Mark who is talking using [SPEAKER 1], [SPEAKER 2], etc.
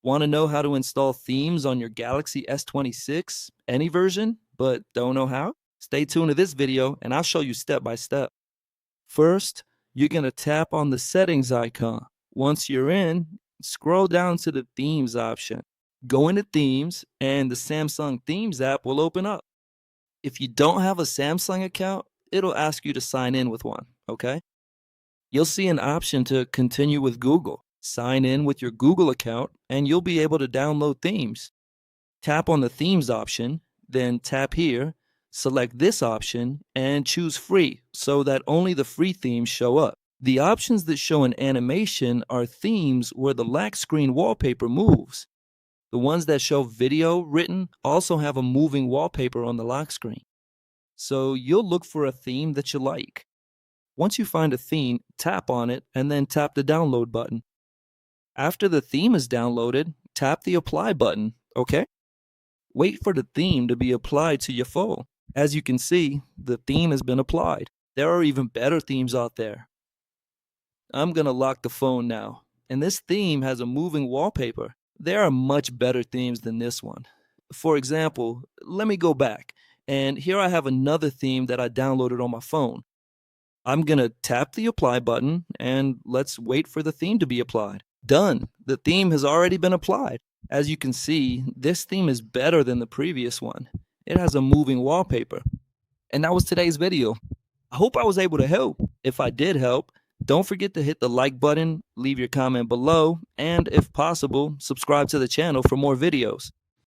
[SPEAKER 1] Want to know how to install themes on your Galaxy S26, any version, but don't know how? Stay tuned to this video and I'll show you step by step. First, you're going to tap on the settings icon. Once you're in, scroll down to the themes option. Go into themes and the Samsung Themes app will open up. If you don't have a Samsung account, it'll ask you to sign in with one, okay? You'll see an option to continue with Google. Sign in with your Google account and you'll be able to download themes. Tap on the themes option, then tap here, select this option, and choose free so that only the free themes show up. The options that show an animation are themes where the lock screen wallpaper moves. The ones that show video written also have a moving wallpaper on the lock screen. So you'll look for a theme that you like. Once you find a theme, tap on it and then tap the download button. After the theme is downloaded, tap the apply button, okay? Wait for the theme to be applied to your phone. As you can see, the theme has been applied. There are even better themes out there. I'm gonna lock the phone now, and this theme has a moving wallpaper. There are much better themes than this one. For example, let me go back, and here I have another theme that I downloaded on my phone. I'm gonna tap the apply button, and let's wait for the theme to be applied. Done. The theme has already been applied. As you can see, this theme is better than the previous one. It has a moving wallpaper. And that was today's video. I hope I was able to help. If I did help, don't forget to hit the like button, leave your comment below, and if possible, subscribe to the channel for more videos.